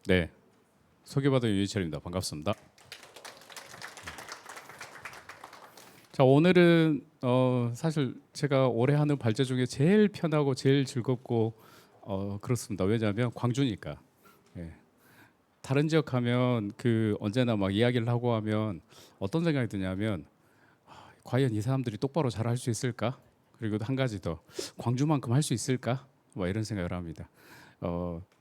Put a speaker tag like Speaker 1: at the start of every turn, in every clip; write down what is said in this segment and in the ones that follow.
Speaker 1: 네, 소개받은 유희철입니다. 반갑습니다. 자, 오늘은 사실 제가 올해 하는 발제 중에 제일 편하고 제일 즐겁고 그렇습니다. 왜냐하면 광주니까. 예. 다른 지역 하면 그 언제나 막 이야기를 하고 하면 어떤 생각이 드냐면 과연 이 사람들이 똑바로 잘 할 수 있을까? 그리고 한 가지 더 광주만큼 할 수 있을까? 뭐 이런 생각을 합니다.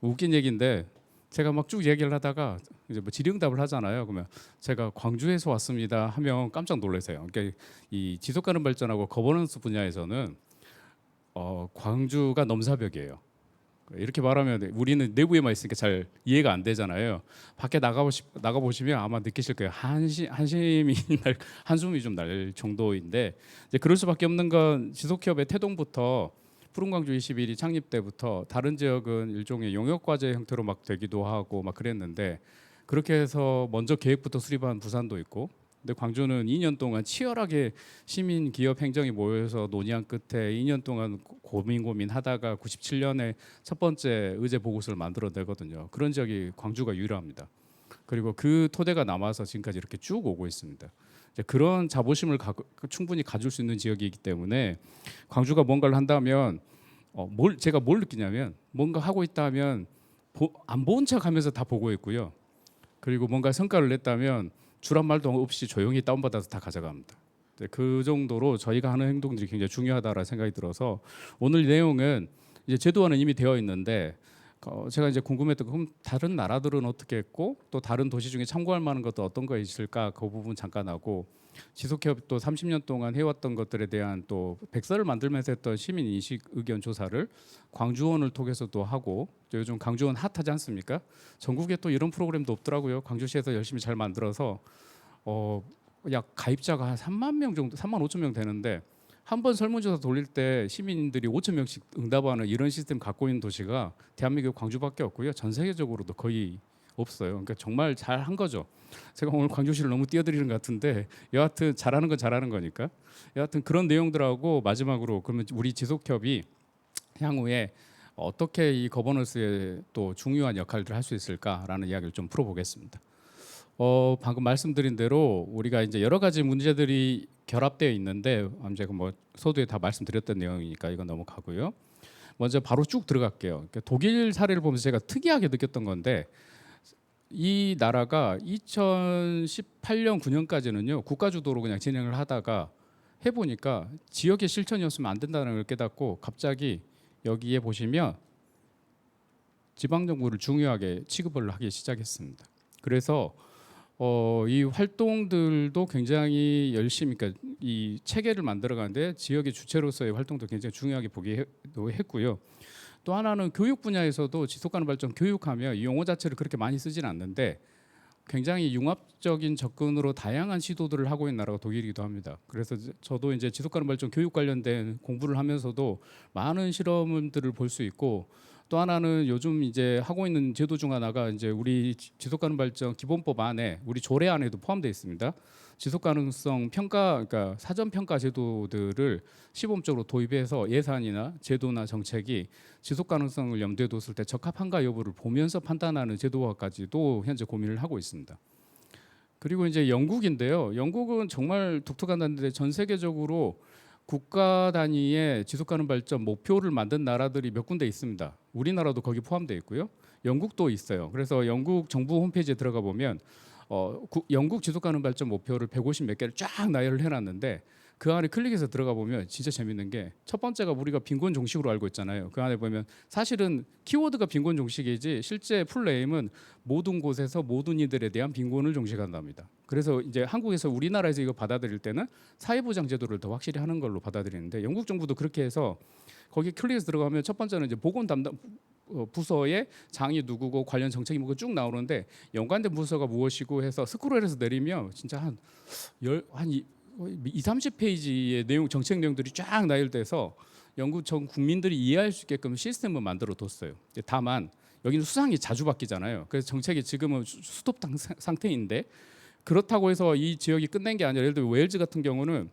Speaker 1: 웃긴 얘기인데 제가 막 쭉 얘기를 하다가 이제 뭐 질의응답을 하잖아요. 그러면 제가 광주에서 왔습니다 하면 깜짝 놀라세요. 그러니까 이 지속 가능 발전하고 거버넌스 분야에서는 광주가 넘사벽이에요. 이렇게 말하면 우리는 내부에만 있으니까 잘 이해가 안 되잖아요. 밖에 나가 보시면 아마 느끼실 거예요. 한심이 한숨이 좀 날 정도인데 이제 그럴 수밖에 없는 건 지속협의 태동부터 푸른 광주 21이 창립 때부터 다른 지역은 일종의 용역 과제 형태로 막 되기도 하고 막 그랬는데 그렇게 해서 먼저 계획부터 수립한 부산도 있고 근데 광주는 2년 동안 치열하게 시민 기업 행정이 모여서 논의한 끝에 2년 동안 고민하다가 97년에 첫 번째 의제 보고서를 만들어내거든요. 그런 지역이 광주가 유일합니다. 그리고 그 토대가 남아서 지금까지 이렇게 쭉 오고 있습니다. 이제 그런 자부심을 충분히 가질 수 있는 지역이기 때문에 광주가 뭔가를 한다면 제가 뭘 느끼냐면 뭔가 하고 있다면 안 본 척하면서 다 보고 있고요. 그리고 뭔가 성과를 냈다면 줄 한 말도 없이 조용히 다운받아서 다 가져갑니다. 그 정도로 저희가 하는 행동들이 굉장히 중요하다라는 생각이 들어서 오늘 내용은 이제 제도화는 이미 되어 있는데 제가 이제 궁금했던 건 그럼 다른 나라들은 어떻게 했고 또 다른 도시 중에 참고할 만한 것도 어떤 거 있을까 그 부분 잠깐 하고 지속협 또 30년 동안 해왔던 것들에 대한 또 백서를 만들면서 했던 시민 인식 의견 조사를 광주원을 통해서도 하고 요즘 광주원 핫하지 않습니까? 전국에 또 이런 프로그램도 없더라고요. 광주시에서 열심히 잘 만들어서 약 가입자가 한 3만 명 정도, 3만 5천 명 되는데 한 번 설문조사 돌릴 때 시민들이 5천 명씩 응답하는 이런 시스템 갖고 있는 도시가 대한민국 광주밖에 없고요. 전 세계적으로도 거의 없어요. 그러니까 정말 잘 한 거죠. 제가 오늘 광주시를 너무 띄워드리는 것 같은데 여하튼 잘하는 건 잘하는 거니까 여하튼 그런 내용들하고 마지막으로 그러면 우리 지속협이 향후에 어떻게 이 거버넌스에 또 중요한 역할들을 할 수 있을까라는 이야기를 좀 풀어보겠습니다. 방금 말씀드린 대로 우리가 이제 여러 가지 문제들이 결합되어 있는데 제가 뭐 서두에 다 말씀드렸던 내용이니까 이건 넘어가고요. 먼저 바로 쭉 들어갈게요. 그러니까 독일 사례를 보면서 제가 특이하게 느꼈던 건데 이 나라가 2018년 9년까지는요 국가주도로 그냥 진행을 하다가 해보니까 지역의 실천이었으면 안 된다는 걸 깨닫고 갑자기 여기에 보시면 지방정부를 중요하게 취급을 하기 시작했습니다. 그래서 이 활동들도 굉장히 열심히 그러니까 이 체계를 만들어가는데 지역의 주체로서의 활동도 굉장히 중요하게 보기도 했고요. 또 하나는 교육 분야에서도 지속가능 발전 교육하며 이 용어 자체를 그렇게 많이 쓰지는 않는데 굉장히 융합적인 접근으로 다양한 시도들을 하고 있는 나라가 독일이기도 합니다. 그래서 저도 이제 지속가능 발전 교육 관련된 공부를 하면서도 많은 실험들을 볼 수 있고 또 하나는 요즘 이제 하고 있는 제도 중 하나가 이제 우리 지속가능 발전 기본법 안에 우리 조례 안에도 포함되어 있습니다. 지속가능성 평가 그러니까 사전 평가 제도들을 시범적으로 도입해서 예산이나 제도나 정책이 지속가능성을 염두에 뒀을 때 적합한가 여부를 보면서 판단하는 제도화까지도 현재 고민을 하고 있습니다. 그리고 이제 영국인데요. 영국은 정말 독특한 나라인데 전 세계적으로 국가 단위의 지속가능 발전 목표를 만든 나라들이 몇 군데 있습니다. 우리나라도 거기 포함되어 있고요. 영국도 있어요. 그래서 영국 정부 홈페이지에 들어가 보면 영국 지속가능 발전 목표를 150 몇 개를 쫙 나열을 해놨는데 그 안에 클릭해서 들어가 보면 진짜 재밌는 게 첫 번째가 우리가 빈곤 종식으로 알고 있잖아요. 그 안에 보면 사실은 키워드가 빈곤 종식이지 실제 풀네임은 모든 곳에서 모든 이들에 대한 빈곤을 종식한답니다. 그래서 이제 한국에서 우리나라에서 이거 받아들일 때는 사회보장 제도를 더 확실히 하는 걸로 받아들이는데 영국 정부도 그렇게 해서 거기 클릭해서 들어가면 첫 번째는 이제 보건 담당 부서의 장이 누구고 관련 정책이 뭐고 쭉 나오는데 연관된 부서가 무엇이고 해서 스크롤해서 내리면 진짜 한 2, 30페이지의 내용 정책 내용들이 쫙 나열돼서 영국 전 국민들이 이해할 수 있게끔 시스템을 만들어 뒀어요. 다만 여기는 수상이 자주 바뀌잖아요. 그래서 정책이 지금은 스톱 상태인데 그렇다고 해서 이 지역이 끝낸 게 아니라 예를 들어 웨일즈 같은 경우는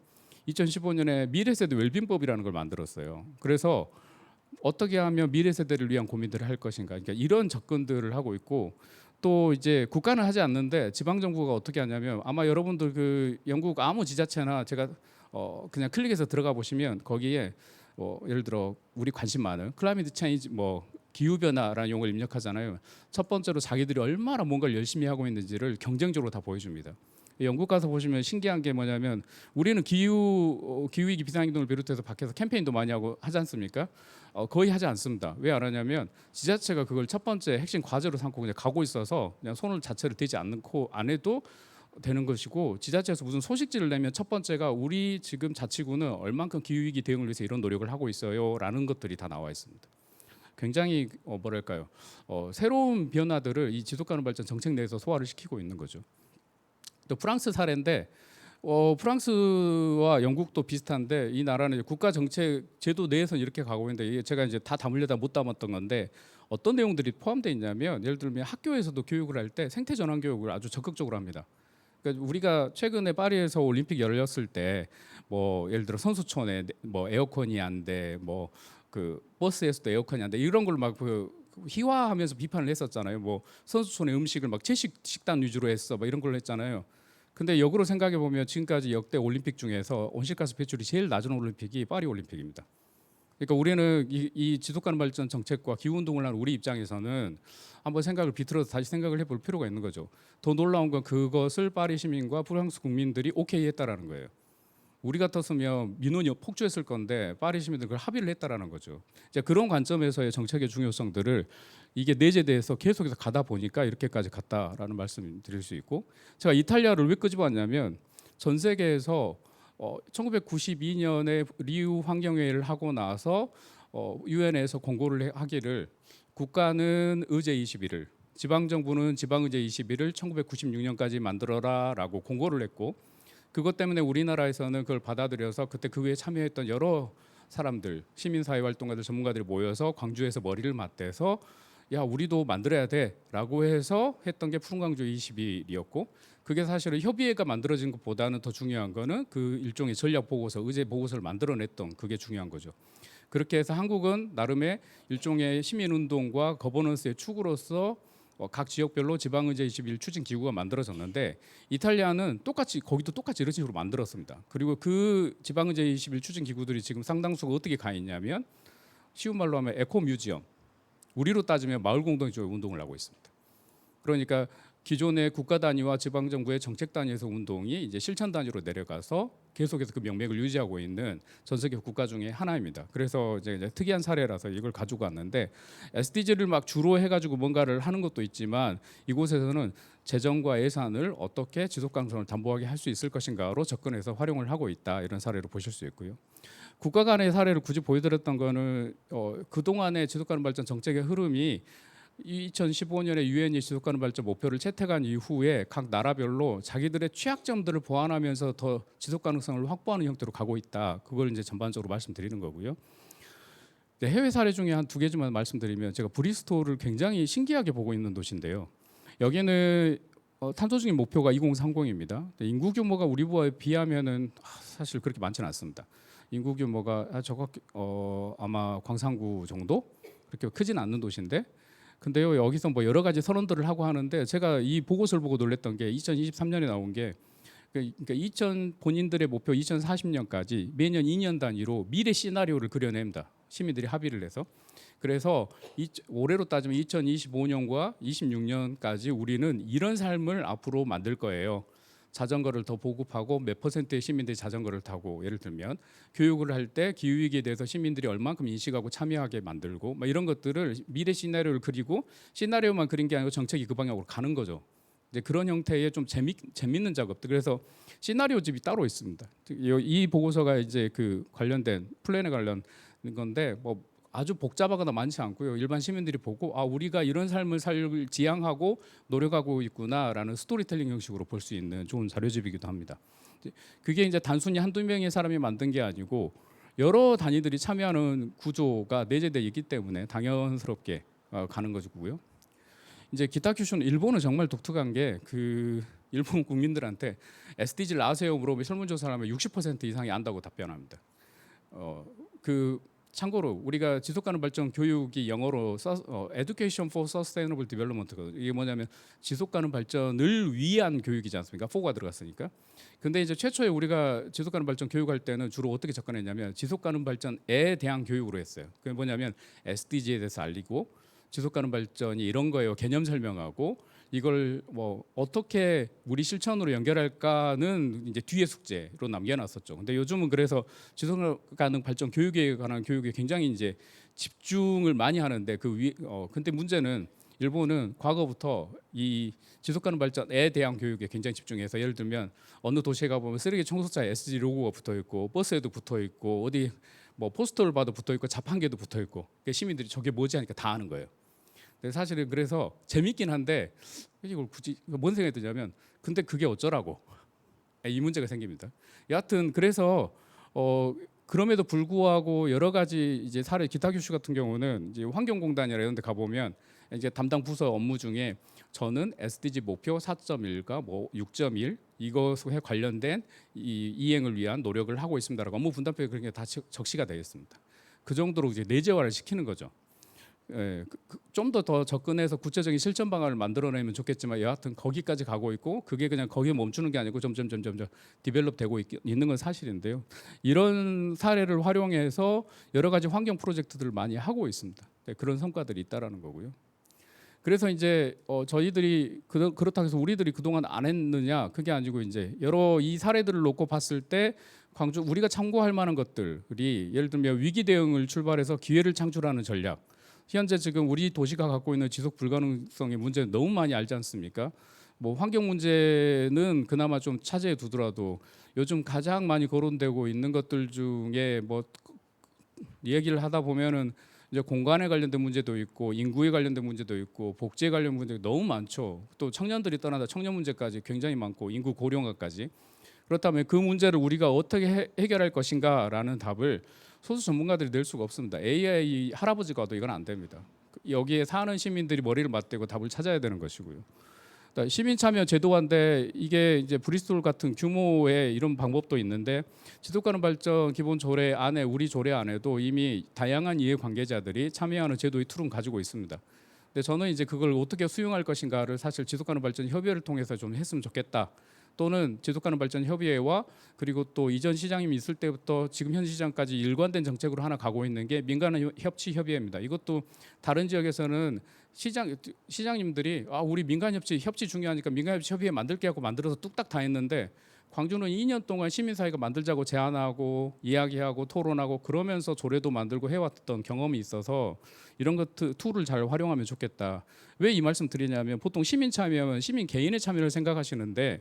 Speaker 1: 2015년에 미래세대 웰빙법이라는 걸 만들었어요. 그래서 어떻게 하면 미래 세대를 위한 고민들을 할 것인가. 그러니까 이런 접근들을 하고 있고 또 이제 국가는 하지 않는데 지방 정부가 어떻게 하냐면 아마 여러분들 그 영국 아무 지자체나 제가 그냥 클릭해서 들어가 보시면 거기에 예를 들어 우리 관심 많은 클라이밋 체인지 뭐 기후 변화라는 용어를 입력하잖아요. 첫 번째로 자기들이 얼마나 뭔가를 열심히 하고 있는지를 경쟁적으로 다 보여줍니다. 영국 가서 보시면 신기한 게 뭐냐면 우리는 기후 위기 비상행동을 비롯해서 밖에서 캠페인도 많이 하고 하지 않습니까? 거의 하지 않습니다. 왜 안 하냐면 지자체가 그걸 첫 번째 핵심 과제로 삼고 그냥 가고 있어서 그냥 손을 자체를 대지 않고 안 해도 되는 것이고 지자체에서 무슨 소식지를 내면 첫 번째가 우리 지금 자치구는 얼만큼 기후 위기 대응을 위해서 이런 노력을 하고 있어요라는 것들이 다 나와 있습니다. 굉장히 뭐랄까요? 새로운 변화들을 이 지속 가능 발전 정책 내에서 소화를 시키고 있는 거죠. 또 프랑스 사례인데 프랑스와 영국도 비슷한데 이 나라는 국가 정책 제도 내에서 이렇게 가고 있는데 이게 제가 이제 다 담으려다 못 담았던 건데 어떤 내용들이 포함되어 있냐면 예를 들면 학교에서도 교육을 할 때 생태 전환 교육을 아주 적극적으로 합니다. 그러니까 우리가 최근에 파리에서 올림픽 열렸을 때 뭐 예를 들어 선수촌에 뭐 에어컨이 안 돼, 뭐 그 버스에서도 에어컨이 안 돼 이런 걸 막 그 희화하면서 비판을 했었잖아요. 뭐 선수촌의 음식을 막 채식 식단 위주로 했어, 막 이런 걸 했잖아요. 근데 역으로 생각해 보면 지금까지 역대 올림픽 중에서 온실가스 배출이 제일 낮은 올림픽이 파리 올림픽입니다. 그러니까 우리는 이 지속 가능 발전 정책과 기후 운동을 하는 우리 입장에서는 한번 생각을 비틀어서 다시 생각을 해볼 필요가 있는 거죠. 더 놀라운 건 그것을 파리 시민과 프랑스 국민들이 오케이 했다라는 거예요. 우리 같았으면 민원이 폭주했을 건데 파리 시민들 그걸 합의를 했다라는 거죠. 이제 그런 관점에서의 정책의 중요성들을 이게 내재돼서 계속해서 가다 보니까 이렇게까지 갔다라는 말씀을 드릴 수 있고 제가 이탈리아를 왜 끄집어왔냐면 전 세계에서 1992년에 리우 환경회의를 하고 나서 유엔에서 공고를 하기를 국가는 의제 21을 지방 정부는 지방 의제 21을 1996년까지 만들어라라고 공고를 했고 그것 때문에 우리나라에서는 그걸 받아들여서 그때 그 위에 참여했던 여러 사람들, 시민사회 활동가들, 전문가들이 모여서 광주에서 머리를 맞대서 야 우리도 만들어야 돼라고 해서 했던 게 푸른 광주 20일이었고 그게 사실은 협의회가 만들어진 것보다는 더 중요한 거는 그 일종의 전략 보고서, 의제 보고서를 만들어냈던 그게 중요한 거죠. 그렇게 해서 한국은 나름의 일종의 시민운동과 거버넌스의 축으로서 각 지역별로 지방의제 21 추진 기구가 만들어졌는데 이탈리아는 똑같이 거기도 똑같이 이런 식으로 만들었습니다. 그리고 그 지방의제 21 추진 기구들이 지금 상당수가 어떻게 가 있냐면 쉬운 말로 하면 에코 뮤지엄, 우리로 따지면 마을 공동 쪽의 운동을 하고 있습니다. 그러니까 기존의 국가 단위와 지방 정부의 정책 단위에서 운동이 이제 실천 단위로 내려가서 계속해서 그 명맥을 유지하고 있는 전 세계 국가 중에 하나입니다. 그래서 이제 특이한 사례라서 이걸 가지고 왔는데 SDG를 막 주로 해가지고 뭔가를 하는 것도 있지만 이곳에서는 재정과 예산을 어떻게 지속 가능성을 담보하게 할 수 있을 것인가로 접근해서 활용을 하고 있다 이런 사례로 보실 수 있고요. 국가 간의 사례를 굳이 보여드렸던 거는 그 동안의 지속 가능 발전 정책의 흐름이 2015년에 유엔이 지속 가능 발전 목표를 채택한 이후에 각 나라별로 자기들의 취약점들을 보완하면서 더 지속 가능성을 확보하는 형태로 가고 있다. 그걸 이제 전반적으로 말씀드리는 거고요. 해외 사례 중에 한 두 개만 말씀드리면 제가 브리스톨을 굉장히 신기하게 보고 있는 도시인데요. 여기는 탄소 중립 목표가 2030입니다. 인구 규모가 우리보다 비하면은 사실 그렇게 많지는 않습니다. 인구 규모가 아마 광산구 정도 그렇게 크진 않는 도시인데 근데요 여기서 뭐 여러 가지 선언들을 하고 하는데 제가 이 보고서를 보고 놀랐던 게 2023년에 나온 게 그러니까 본인들의 목표 2040년까지 매년 2년 단위로 미래 시나리오를 그려냅니다. 시민들이 합의를 해서 그래서 올해로 따지면 2025년과 26년까지 우리는 이런 삶을 앞으로 만들 거예요. 자전거를 더 보급하고 몇 퍼센트의 시민들이 자전거를 타고 예를 들면 교육을 할 때 기후위기에 대해서 시민들이 얼만큼 인식하고 참여하게 만들고 막 이런 것들을 미래 시나리오를 그리고 시나리오만 그린 게 아니고 정책이 그 방향으로 가는 거죠. 이제 그런 형태의 좀 재밌는 작업들 그래서 시나리오 집이 따로 있습니다. 이 보고서가 이제 그 관련된 플랜에 관련 건데 뭐 아주 복잡하거나 많지 않고요. 일반 시민들이 보고 아 우리가 이런 삶을 지향하고 노력하고 있구나라는 스토리텔링 형식으로 볼 수 있는 좋은 자료집이기도 합니다. 그게 이제 단순히 한두 명의 사람이 만든 게 아니고 여러 단위들이 참여하는 구조가 내재되어 있기 때문에 당연스럽게 가는 거고요. 이제 기타 큐션 일본은 정말 독특한 게 그 일본 국민들한테 SDG를 아세요 물어보면 설문조사를 하면 60% 이상이 안다고 답변합니다. 그 참고로 우리가 지속가능 발전 교육이 영어로 Education for Sustainable Development거든요. 이게 뭐냐면 지속가능 발전을 위한 교육이지 않습니까? for가 들어갔으니까. 근데 이제 최초에 우리가 지속가능 발전 교육할 때는 주로 어떻게 접근했냐면 지속가능 발전에 대한 교육으로 했어요. 그게 뭐냐면 SDG에 대해서 알리고 지속가능 발전이 이런 거예요. 개념 설명하고 이걸 뭐 어떻게 우리 실천으로 연결할까는 이제 뒤에 숙제로 남겨놨었죠. 근데 요즘은 그래서 지속가능 발전 교육에 관한 교육에 굉장히 이제 집중을 많이 하는데 근데 문제는 일본은 과거부터 이 지속가능 발전에 대한 교육에 굉장히 집중해서 예를 들면 어느 도시에 가보면 쓰레기 청소차에 SG 로고가 붙어 있고 버스에도 붙어 있고 어디 뭐 포스터를 봐도 붙어 있고 자판기에도 붙어 있고 시민들이 저게 뭐지 하니까 다 아는 거예요. 근데 사실은 그래서 재밌긴 한데 이걸 굳이 뭔 생각이 드냐면 근데 그게 어쩌라고 이 문제가 생깁니다. 여하튼 그래서 그럼에도 불구하고 여러 가지 이제 사례 기타 교수 같은 경우는 이제 환경공단이나 이런 데 가보면 이제 담당 부서 업무 중에 저는 SDG 목표 4.1과 뭐 6.1 이것에 관련된 이행을 위한 노력을 하고 있습니다라고 업무 분담표에 그런 게 다 적시가 되어 있습니다. 그 정도로 이제 내재화를 시키는 거죠. 예, 좀 더 접근해서 구체적인 실천 방안을 만들어내면 좋겠지만 여하튼 거기까지 가고 있고 그게 그냥 거기에 멈추는 게 아니고 점점 디벨롭되고 있는 건 사실인데요. 이런 사례를 활용해서 여러 가지 환경 프로젝트들을 많이 하고 있습니다. 네, 그런 성과들이 있다라는 거고요. 그래서 이제 저희들이 그렇다고 해서 우리들이 그동안 안 했느냐 그게 아니고 이제 여러 이 사례들을 놓고 봤을 때 광주 우리가 참고할 만한 것들이 예를 들면 위기 대응을 출발해서 기회를 창출하는 전략. 현재 지금 우리 도시가 갖고 있는 지속 불가능성의 문제는 너무 많이 알지 않습니까? 뭐 환경 문제는 그나마 좀 차지해 두더라도 요즘 가장 많이 거론되고 있는 것들 중에 뭐 얘기를 하다 보면은 이제 공간에 관련된 문제도 있고 인구에 관련된 문제도 있고 복지에 관련 문제가 너무 많죠. 또 청년들이 떠나다 청년 문제까지 굉장히 많고 인구 고령화까지. 그렇다면 그 문제를 우리가 어떻게 해결할 것인가라는 답을 소수 전문가들이 낼 수가 없습니다. AI 할아버지가도 이건 안 됩니다. 여기에 사는 시민들이 머리를 맞대고 답을 찾아야 되는 것이고요. 시민 참여 제도화인데 이게 이제 브리스톨 같은 규모의 이런 방법도 있는데 지속가능 발전 기본 조례 안에 우리 조례 안에도 이미 다양한 이해 관계자들이 참여하는 제도의 툴은 가지고 있습니다. 근데 저는 이제 그걸 어떻게 수용할 것인가를 사실 지속가능 발전 협의회를 통해서 좀 했으면 좋겠다. 또는 지속가능 발전 협의회와 그리고 또 이전 시장님이 있을 때부터 지금 현 시장까지 일관된 정책으로 하나 가고 있는 게 민간 협치 협의회입니다. 이것도 다른 지역에서는 시장님들이 우리 민간 협치 중요하니까 민간 협치 협의회 만들게 하고 만들어서 뚝딱 다 했는데 광주는 2년 동안 시민사회가 만들자고 제안하고 이야기하고 토론하고 그러면서 조례도 만들고 해왔던 경험이 있어서 이런 것 툴을 잘 활용하면 좋겠다. 왜 이 말씀 드리냐면 보통 시민 참여하면 시민 개인의 참여를 생각하시는데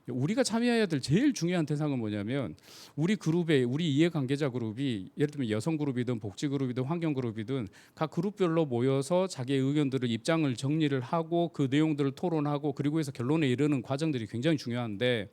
Speaker 1: 우리가 참여해야 될 제일 중요한 대상은 뭐냐면 우리 그룹의 우리 이해관계자 그룹이 예를 들면 여성 그룹이든 복지 그룹이든 환경 그룹이든 각 그룹별로 모여서 자기의 의견들을 입장을 정리를 하고 그 내용들을 토론하고 그리고 해서 결론에 이르는 과정들이 굉장히 중요한데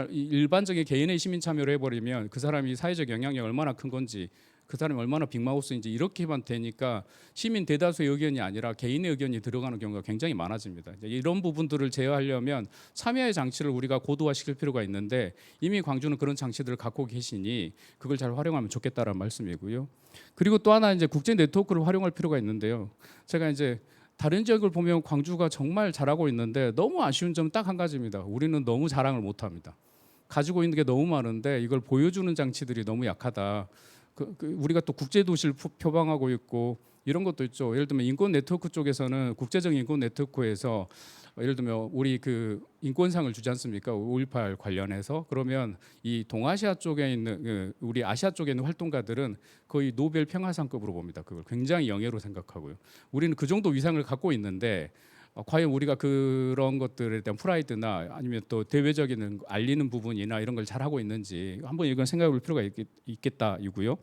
Speaker 1: 일반적인 개인의 시민 참여를 해버리면 그 사람이 사회적 영향력이 얼마나 큰 건지 그 사람이 얼마나 빅마우스인지 이렇게만 되니까 시민 대다수의 의견이 아니라 개인의 의견이 들어가는 경우가 굉장히 많아집니다. 이런 부분들을 제어하려면 참여의 장치를 우리가 고도화시킬 필요가 있는데 이미 광주는 그런 장치들을 갖고 계시니 그걸 잘 활용하면 좋겠다라는 말씀이고요. 그리고 또 하나 이제 국제 네트워크를 활용할 필요가 있는데요. 제가 이제 다른 지역을 보면 광주가 정말 잘하고 있는데 너무 아쉬운 점은 딱 한 가지입니다. 우리는 너무 자랑을 못합니다. 가지고 있는 게 너무 많은데 이걸 보여주는 장치들이 너무 약하다. 우리가 또 국제 도시를 표방하고 있고 이런 것도 있죠. 예를 들면 인권 네트워크 쪽에서는 국제적인 인권 네트워크에서 예를 들면 우리 그 인권상을 주지 않습니까? 5.18 관련해서 그러면 이 동아시아 쪽에 있는 우리 아시아 쪽에 있는 활동가들은 거의 노벨 평화상급으로 봅니다. 그걸 굉장히 영예로 생각하고요. 우리는 그 정도 위상을 갖고 있는데 과연 우리가 그런 것들에 대한 프라이드나 아니면 또 대외적인 알리는 부분이나 이런 걸 잘하고 있는지 한번 이건 생각해볼 필요가 있겠다이고요.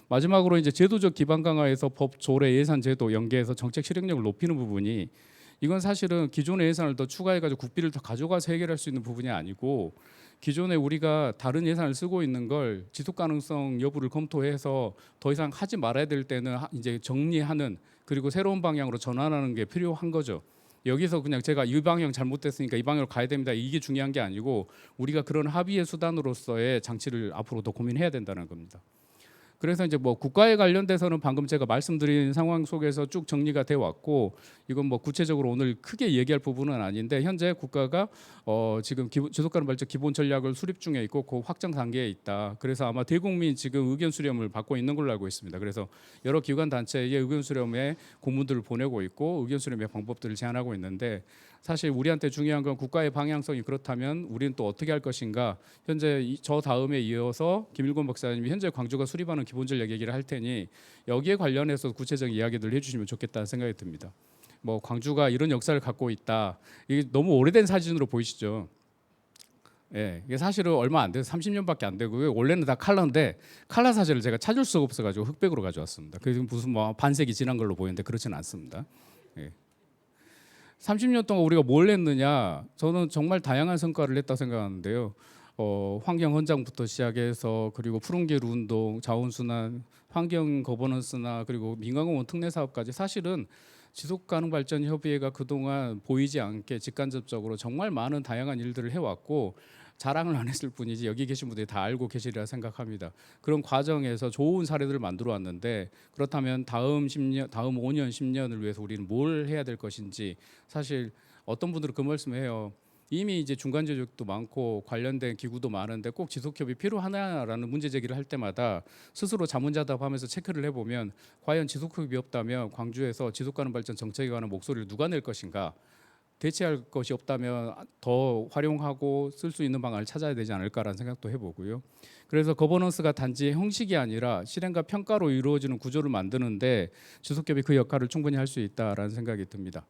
Speaker 1: 마지막으로 이제 제도적 기반 강화에서 법, 조례, 예산, 제도 연계해서 정책 실행력을 높이는 부분이 이건 사실은 기존의 예산을 더 추가해가지고 국비를 더 가져가서 해결할 수 있는 부분이 아니고 기존에 우리가 다른 예산을 쓰고 있는 걸 지속 가능성 여부를 검토해서 더 이상 하지 말아야 될 때는 이제 정리하는 그리고 새로운 방향으로 전환하는 게 필요한 거죠. 여기서 그냥 제가 이 방향 잘못됐으니까 이 방향으로 가야 됩니다. 이게 중요한 게 아니고 우리가 그런 합의의 수단으로서의 장치를 앞으로 더 고민해야 된다는 겁니다. 그래서 이제 뭐 국가에 관련돼서는 방금 제가 말씀드린 상황 속에서 쭉 정리가 돼 왔고, 이건 뭐 구체적으로 오늘 크게 얘기할 부분은 아닌데, 현재 국가가 지금 지속가능 발전 기본 전략을 수립 중에 있고 그 확정 단계에 있다. 그래서 아마 대국민 지금 의견 수렴을 받고 있는 걸로 알고 있습니다. 그래서 여러 기관 단체의 의견 수렴에 공문들을 보내고 있고 의견 수렴의 방법들을 제안하고 있는데, 사실 우리한테 중요한 건 국가의 방향성이 그렇다면 우리는 또 어떻게 할 것인가. 현재 저 다음에 이어서 김일권 박사님이 현재 광주가 수립하는 기본 전략 얘기를 할 테니 여기에 관련해서 구체적인 이야기들 해주시면 좋겠다는 생각이 듭니다. 뭐 광주가 이런 역사를 갖고 있다. 이게 너무 오래된 사진으로 보이시죠? 예, 이게 사실은 얼마 안 돼서 30년밖에 안 되고요. 원래는 다 칼라인데 칼라 사진을 제가 찾을 수가 없어가지고 흑백으로 가져왔습니다. 그래서 무슨 뭐 반세기 지난 걸로 보이는데 그렇지는 않습니다. 예. 30년 동안 우리가 뭘 했느냐? 저는 정말 다양한 성과를 냈다 생각하는데요. 환경 헌장부터 시작해서 그리고 푸른길 운동, 자원순환, 환경 거버넌스나 그리고 민간공원 특례 사업까지 사실은 지속가능발전협의회가 그동안 보이지 않게 직간접적으로 정말 많은 다양한 일들을 해왔고, 자랑을 안 했을 뿐이지 여기 계신 분들이 다 알고 계시리라 생각합니다. 그런 과정에서 좋은 사례들을 만들어 왔는데, 그렇다면 다음 10년, 다음 5년, 10년을 위해서 우리는 뭘 해야 될 것인지, 사실 어떤 분들은 그 말씀을 해요. 이미 이제 중간 제적도 많고 관련된 기구도 많은데 꼭 지속협이 필요하냐라는 문제 제기를 할 때마다 스스로 자문자답하면서 체크를 해보면, 과연 지속협이 없다면 광주에서 지속가능 발전 정책에 관한 목소리를 누가 낼 것인가, 대체할 것이 없다면 더 활용하고 쓸 수 있는 방안을 찾아야 되지 않을까라는 생각도 해보고요. 그래서 거버넌스가 단지 형식이 아니라 실행과 평가로 이루어지는 구조를 만드는데 지속협이 그 역할을 충분히 할 수 있다라는 생각이 듭니다.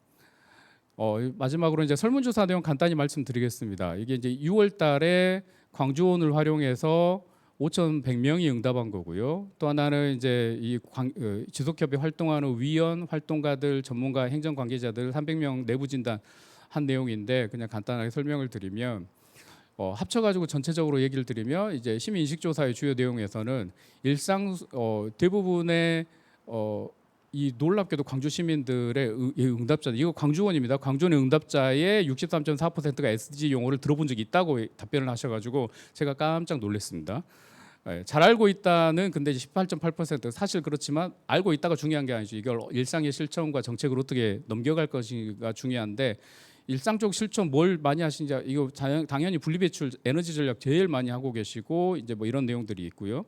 Speaker 1: 마지막으로 이제 설문조사 내용 간단히 말씀드리겠습니다. 이게 이제 6월달에 광주원을 활용해서 5,100명이 응답한 거고요. 또 하나는 이제 지속협의 활동하는 위원, 활동가들, 전문가, 행정 관계자들 300명 내부 진단 한 내용인데, 그냥 간단하게 설명을 드리면, 합쳐가지고 전체적으로 얘기를 드리면, 이제 시민 인식 조사의 주요 내용에서는 일상 대부분의 이 놀랍게도 광주 시민들의 응답자, 이거 광주원입니다. 광주원의 응답자의 63.4%가 SDG 용어를 들어본 적이 있다고 답변을 하셔가지고 제가 깜짝 놀랐습니다. 잘 알고 있다는 근데 18.8%, 사실 그렇지만 알고 있다가 중요한 게 아니죠. 이걸 일상의 실천과 정책으로 어떻게 넘겨갈 것인가 중요한데, 일상적 실천 뭘 많이 하시는지, 이거 당연히 분리배출 에너지 전략 제일 많이 하고 계시고 이제 뭐 이런 내용들이 있고요.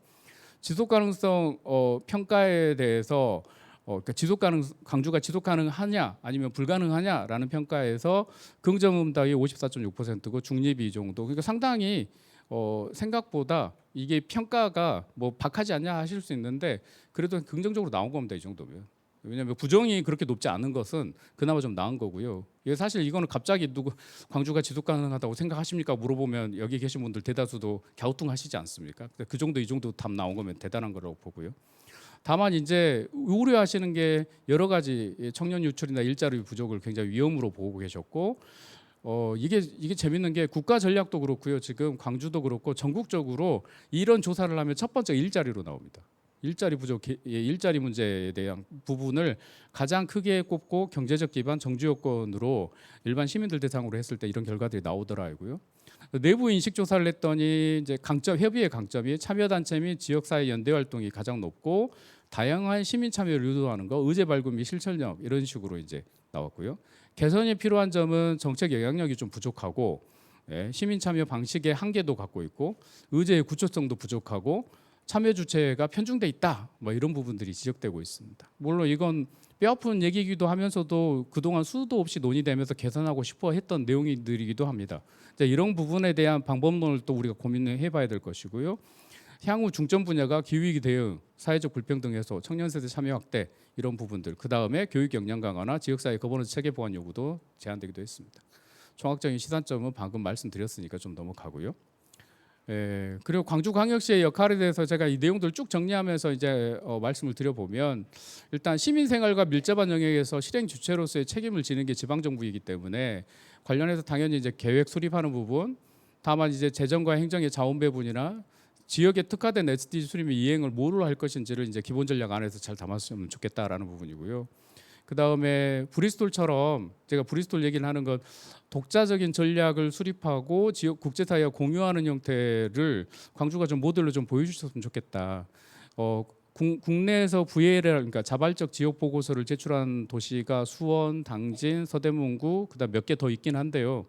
Speaker 1: 지속 가능성 평가에 대해서 그러니까 광주가 지속 가능하냐 아니면 불가능하냐라는 평가에서 긍정 응답이 54.6%고 중립이 이 정도. 그러니까 상당히 생각보다 이게 평가가 뭐 박하지 않냐 하실 수 있는데 그래도 긍정적으로 나온 겁니다, 이 정도면. 왜냐하면 부정이 그렇게 높지 않은 것은 그나마 좀 나은 거고요. 이게 사실 이거는 갑자기 누구 광주가 지속 가능하다고 생각하십니까 물어보면 여기 계신 분들 대다수도 갸우뚱하시지 않습니까? 그 정도 이 정도 답 나온 거면 대단한 거라고 보고요. 다만 이제 우려하시는 게 여러 가지, 청년 유출이나 일자리 부족을 굉장히 위험으로 보고 계셨고, 이게 재밌는 게 국가 전략도 그렇고요. 지금 광주도 그렇고 전국적으로 이런 조사를 하면 첫 번째 일자리로 나옵니다. 일자리 부족, 일자리 문제에 대한 부분을 가장 크게 꼽고 경제적 기반, 정주 요건으로 일반 시민들 대상으로 했을 때 이런 결과들이 나오더라고요. 내부 인식 조사를 했더니 이제 협의의 강점이 참여단체 및 지역사회 연대 활동이 가장 높고, 다양한 시민 참여를 유도하는 거, 의제 발굴 및 실천력 이런 식으로 이제 나왔고요. 개선이 필요한 점은 정책 영향력이 좀 부족하고, 시민 참여 방식의 한계도 갖고 있고, 의제의 구체성도 부족하고, 참여 주체가 편중돼 있다. 뭐 이런 부분들이 지적되고 있습니다. 물론 이건 뼈아픈 얘기이기도 하면서도 그동안 수도 없이 논의되면서 개선하고 싶어 했던 내용들이기도 합니다. 이런 부분에 대한 방법론을 또 우리가 고민을 해봐야 될 것이고요. 향후 중점 분야가 기후위기 대응, 사회적 불평등 해소, 청년 세대 참여 확대 이런 부분들, 그 다음에 교육 역량 강화나 지역사회 거버넌스 체계 보완 요구도 제안되기도 했습니다. 종합적인 시사점은 방금 말씀드렸으니까 좀 넘어가고요. 그리고 광주광역시의 역할에 대해서 제가 이 내용들을 쭉 정리하면서 이제 말씀을 드려보면, 일단 시민생활과 밀접한 영역에서 실행 주체로서의 책임을 지는 게 지방정부이기 때문에 관련해서 당연히 이제 계획 수립하는 부분, 다만 이제 재정과 행정의 자원 배분이나 지역에 특화된 SDG 수립 및 이행을 뭐로 할 것인지를 이제 기본 전략 안에서 잘 담았으면 좋겠다라는 부분이고요. 그 다음에 브리스톨처럼, 제가 브리스톨 얘기를 하는 건 독자적인 전략을 수립하고 지역 국제사회와 공유하는 형태를 광주가 좀 모델로 좀 보여주셨으면 좋겠다. 국내에서 VLL 그러니까 자발적 지역 보고서를 제출한 도시가 수원, 당진, 서대문구 그다음 몇 개 더 있긴 한데요.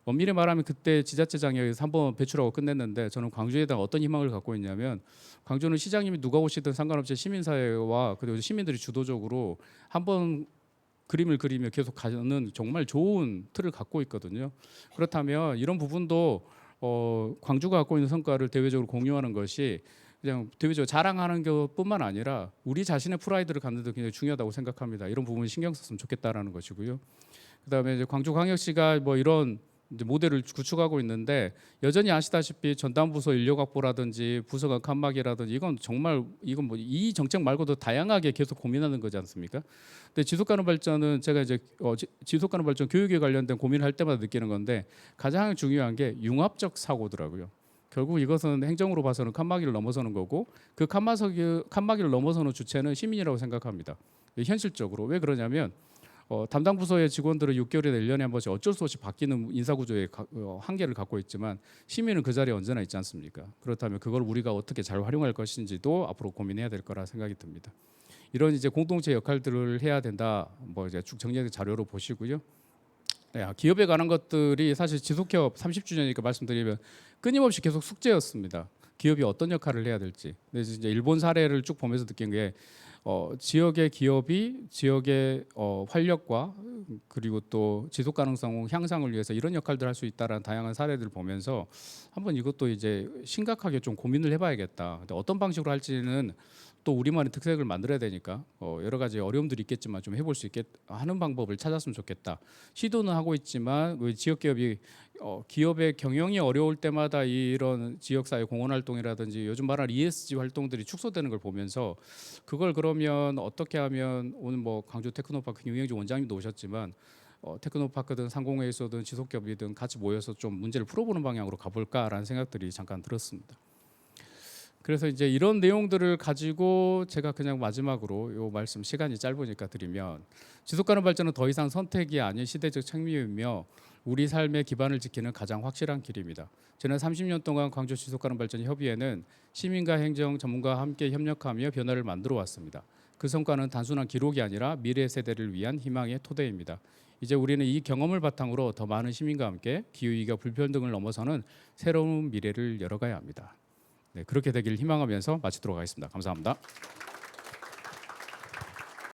Speaker 1: 엄밀히 말하면 그때 지자체장에서 한번 배출하고 끝냈는데 저는 광주에 대한 어떤 희망을 갖고 있냐면 광주는 시장님이 누가 오시든 상관없이 시민사회와 그리고 시민들이 주도적으로 한번 그림을 그리며 계속 가는 정말 좋은 틀을 갖고 있거든요. 그렇다면 이런 부분도 광주가 갖고 있는 성과를 대외적으로 공유하는 것이 그냥 대외적으로 자랑하는 것뿐만 아니라 우리 자신의 프라이드를 갖는 데 굉장히 중요하다고 생각합니다. 이런 부분 신경 썼으면 좋겠다라는 것이고요. 그다음에 이제 광주광역시가 뭐 이런 이제 모델을 구축하고 있는데 여전히 아시다시피 전담부서 인력 확보라든지 부서 간 칸막이라든지 이건 정말 이건 뭐 이 정책 말고도 다양하게 계속 고민하는 거지 않습니까? 근데 지속가능 발전은 제가 이제 지속가능 발전 교육에 관련된 고민을 할 때마다 느끼는 건데 가장 중요한 게 융합적 사고더라고요. 결국 이것은 행정으로 봐서는 칸막이를 넘어서는 거고 그 칸막이를 넘어서는 주체는 시민이라고 생각합니다. 현실적으로 왜 그러냐면 담당 부서의 직원들은 6개월이나 1년에 한 번씩 어쩔 수 없이 바뀌는 인사구조의 한계를 갖고 있지만 시민은 그 자리에 언제나 있지 않습니까? 그렇다면 그걸 우리가 어떻게 잘 활용할 것인지도 앞으로 고민해야 될 거라 생각이 듭니다. 이런 이제 공동체 역할들을 해야 된다. 뭐 이제 쭉 정리된 자료로 보시고요. 기업에 관한 것들이 사실 지속협 30주년이니까 말씀드리면 끊임없이 계속 숙제였습니다. 기업이 어떤 역할을 해야 될지. 근데 이제 일본 사례를 쭉 보면서 느낀 게 지역의 기업이 지역의 활력과 그리고 또 지속 가능성 향상을 위해서 이런 역할들을 할 수 있다라는 다양한 사례들을 보면서 한번 이것도 이제 심각하게 좀 고민을 해봐야겠다. 근데 어떤 방식으로 할지는 또 우리만의 특색을 만들어야 되니까 여러 가지 어려움들이 있겠지만 좀 해볼 수 있게 하는 방법을 찾았으면 좋겠다. 시도는 하고 있지만 왜 지역 기업이 기업의 경영이 어려울 때마다 이런 지역사회 공헌 활동이라든지 요즘 말하는 ESG 활동들이 축소되는 걸 보면서 그걸 그러면 어떻게 하면 오늘 뭐 광주 테크노파크 김영주 원장님도 오셨지만 테크노파크든 상공회의소든 지속기업이든 같이 모여서 좀 문제를 풀어보는 방향으로 가볼까라는 생각들이 잠깐 들었습니다. 그래서 이제 이런 내용들을 가지고 제가 그냥 마지막으로 요 말씀 시간이 짧으니까 드리면 지속가능 발전은 더 이상 선택이 아닌 시대적 책무이며 우리 삶의 기반을 지키는 가장 확실한 길입니다. 지난 30년 동안 광주 지속가능 발전 협의회는 시민과 행정 전문가와 함께 협력하며 변화를 만들어 왔습니다. 그 성과는 단순한 기록이 아니라 미래 세대를 위한 희망의 토대입니다. 이제 우리는 이 경험을 바탕으로 더 많은 시민과 함께 기후위기와 불평등을 넘어서는 새로운 미래를 열어가야 합니다. 네, 그렇게 되기를 희망하면서 마치도록 하겠습니다. 감사합니다.